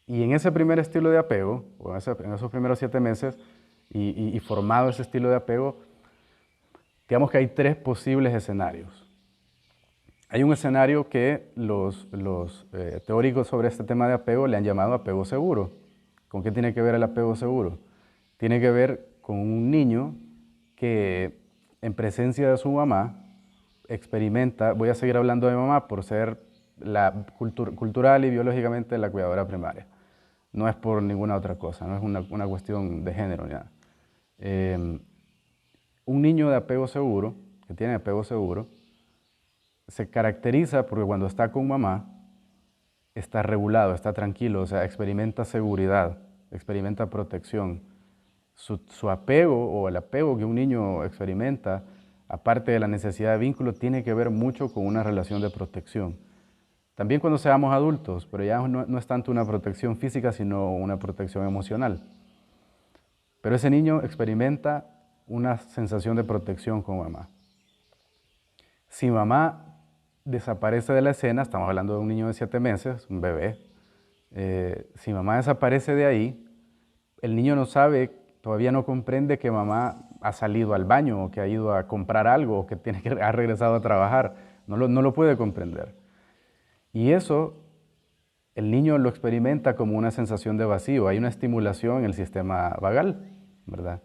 Y en ese primer estilo de apego, o en esos primeros 7 meses, y formado ese estilo de apego, digamos que hay 3 posibles escenarios. Hay un escenario que los teóricos sobre este tema de apego le han llamado apego seguro. ¿Con qué tiene que ver el apego seguro? Tiene que ver con un niño que en presencia de su mamá experimenta, voy a seguir hablando de mamá por ser cultural y biológicamente la cuidadora primaria. No es por ninguna otra cosa, no es una cuestión de género ni nada. Un niño de apego seguro, que tiene apego seguro, se caracteriza porque cuando está con mamá, está regulado, está tranquilo, o sea, experimenta seguridad, experimenta protección. Su apego o el apego que un niño experimenta, aparte de la necesidad de vínculo, tiene que ver mucho con una relación de protección. También cuando seamos adultos, pero ya no es tanto una protección física, sino una protección emocional. Pero ese niño experimenta una sensación de protección con mamá. Si mamá desaparece de la escena, estamos hablando de un niño de 7 meses, un bebé, si mamá desaparece de ahí, el niño no sabe, todavía no comprende que mamá ha salido al baño o que ha ido a comprar algo o que ha regresado a trabajar, no lo puede comprender. Y eso el niño lo experimenta como una sensación de vacío, hay una estimulación en el sistema vagal, ¿verdad?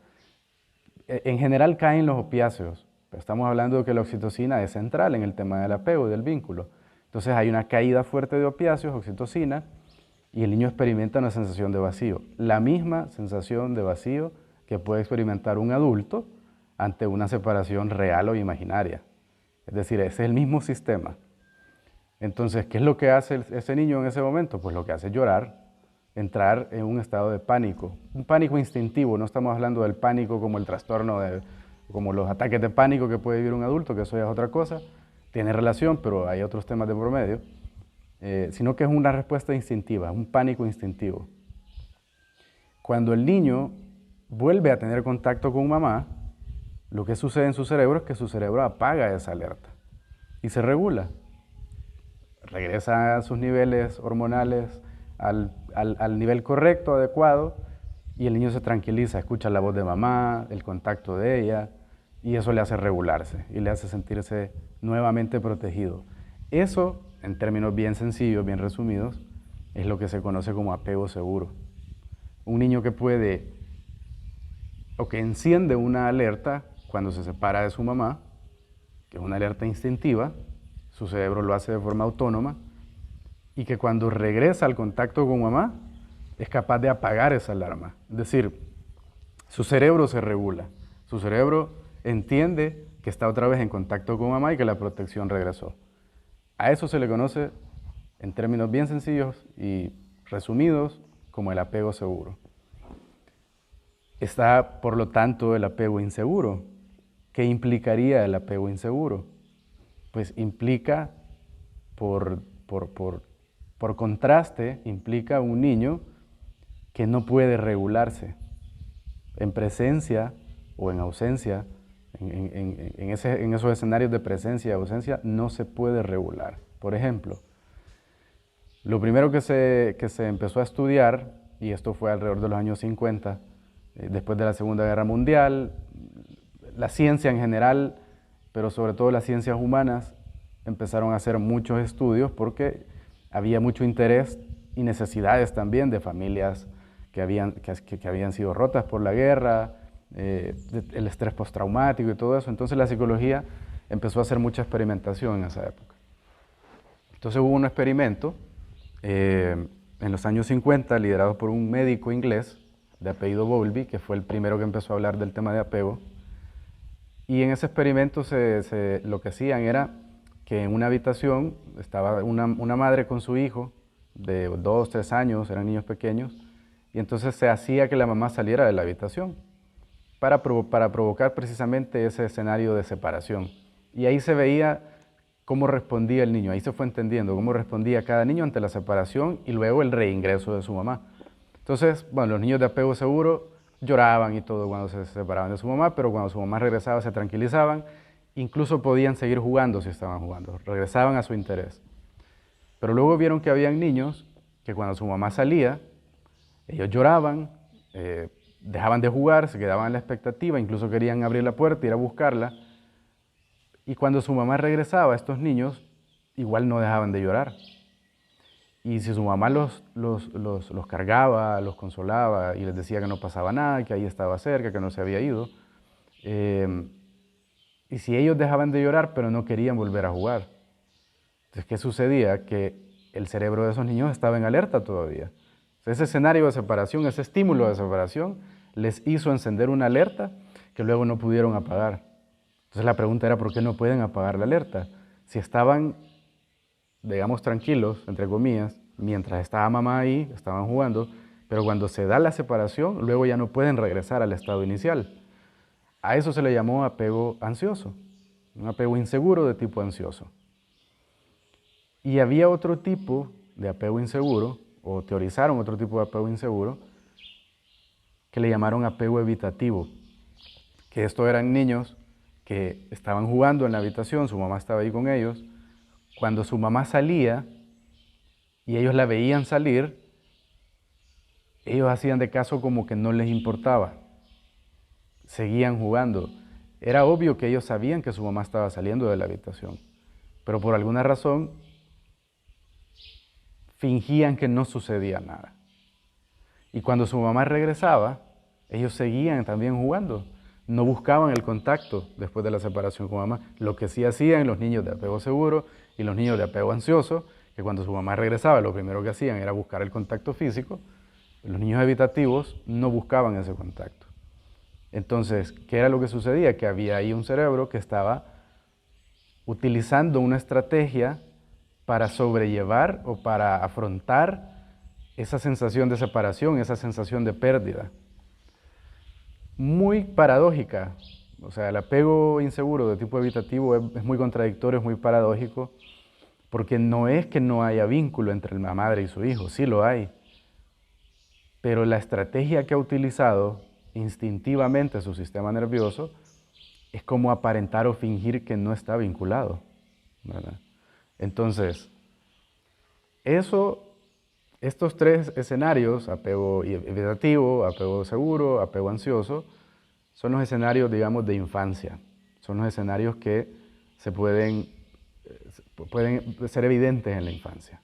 En general caen los opiáceos, pero estamos hablando de que la oxitocina es central en el tema del apego y del vínculo. Entonces hay una caída fuerte de opiáceos, oxitocina, y el niño experimenta una sensación de vacío. La misma sensación de vacío que puede experimentar un adulto ante una separación real o imaginaria. Es decir, ese es el mismo sistema. Entonces, ¿qué es lo que hace ese niño en ese momento? Pues lo que hace es llorar, entrar en un estado de pánico. Un pánico instintivo, no estamos hablando del pánico como el trastorno, como los ataques de pánico que puede vivir un adulto, que eso ya es otra cosa. Tiene relación, pero hay otros temas de por medio. Sino que es una respuesta instintiva, un pánico instintivo. Cuando el niño vuelve a tener contacto con mamá, lo que sucede en su cerebro es que su cerebro apaga esa alerta y se regula. Regresa a sus niveles hormonales al nivel correcto, adecuado, y el niño se tranquiliza, escucha la voz de mamá, el contacto de ella, y eso le hace regularse y le hace sentirse nuevamente protegido. Eso, en términos bien sencillos, bien resumidos, es lo que se conoce como apego seguro. Un niño que puede o que enciende una alerta cuando se separa de su mamá, que es una alerta instintiva, su cerebro lo hace de forma autónoma, y que cuando regresa al contacto con mamá, es capaz de apagar esa alarma. Es decir, su cerebro se regula, su cerebro entiende que está otra vez en contacto con mamá y que la protección regresó. A eso se le conoce, en términos bien sencillos y resumidos, como el apego seguro. Está, por lo tanto, el apego inseguro. ¿Qué implicaría el apego inseguro? Pues implica, por contraste, implica un niño que no puede regularse en presencia o en ausencia, en esos escenarios de presencia y ausencia, no se puede regular. Por ejemplo, lo primero que se empezó a estudiar, y esto fue alrededor de los años 50, después de la Segunda Guerra Mundial, la ciencia en general, pero sobre todo las ciencias humanas, empezaron a hacer muchos estudios porque había mucho interés y necesidades también de familias que habían sido rotas por la guerra, el estrés postraumático y todo eso. Entonces la psicología empezó a hacer mucha experimentación en esa época. Entonces hubo un experimento en los años 50 liderado por un médico inglés de apellido Bowlby, que fue el primero que empezó a hablar del tema de apego. Y en ese experimento lo que hacían era que en una habitación estaba una madre con su hijo de 2, 3 años, eran niños pequeños, y entonces se hacía que la mamá saliera de la habitación para provocar precisamente ese escenario de separación. Y ahí se veía cómo respondía el niño, ahí se fue entendiendo cómo respondía cada niño ante la separación y luego el reingreso de su mamá. Entonces, bueno, los niños de apego seguro lloraban y todo cuando se separaban de su mamá, pero cuando su mamá regresaba se tranquilizaban, incluso podían seguir jugando si estaban jugando, regresaban a su interés. Pero luego vieron que habían niños que cuando su mamá salía, Ellos lloraban, dejaban de jugar, se quedaban en la expectativa, incluso querían abrir la puerta, ir a buscarla. Y cuando su mamá regresaba, estos niños igual no dejaban de llorar. Y si su mamá los cargaba, los consolaba y les decía que no pasaba nada, que ahí estaba cerca, que no se había ido, y si ellos dejaban de llorar pero no querían volver a jugar, entonces ¿qué sucedía? Que el cerebro de esos niños estaba en alerta todavía. Ese escenario de separación, ese estímulo de separación, les hizo encender una alerta que luego no pudieron apagar. Entonces la pregunta era, ¿por qué no pueden apagar la alerta? Si estaban, digamos, tranquilos, entre comillas, mientras estaba mamá ahí, estaban jugando, pero cuando se da la separación, luego ya no pueden regresar al estado inicial. A eso se le llamó apego ansioso, un apego inseguro de tipo ansioso. Y había otro tipo de apego inseguro, o teorizaron otro tipo de apego inseguro, que le llamaron apego evitativo, que estos eran niños que estaban jugando en la habitación, su mamá estaba ahí con ellos, cuando su mamá salía y ellos la veían salir, ellos hacían de caso como que no les importaba, seguían jugando. Era obvio que ellos sabían que su mamá estaba saliendo de la habitación, pero por alguna razón fingían que no sucedía nada. Y cuando su mamá regresaba, ellos seguían también jugando. No buscaban el contacto después de la separación con mamá. Lo que sí hacían los niños de apego seguro y los niños de apego ansioso, que cuando su mamá regresaba, lo primero que hacían era buscar el contacto físico. Los niños evitativos no buscaban ese contacto. Entonces, ¿qué era lo que sucedía? Que había ahí un cerebro que estaba utilizando una estrategia para sobrellevar o para afrontar esa sensación de separación, esa sensación de pérdida. Muy paradójica. O sea, el apego inseguro de tipo evitativo es muy contradictorio, es muy paradójico, porque no es que no haya vínculo entre la madre y su hijo, sí lo hay. Pero la estrategia que ha utilizado instintivamente su sistema nervioso es como aparentar o fingir que no está vinculado, ¿verdad? Entonces, estos tres escenarios, apego evitativo, apego seguro, apego ansioso, son los escenarios, digamos, de infancia. Son los escenarios que pueden ser evidentes en la infancia.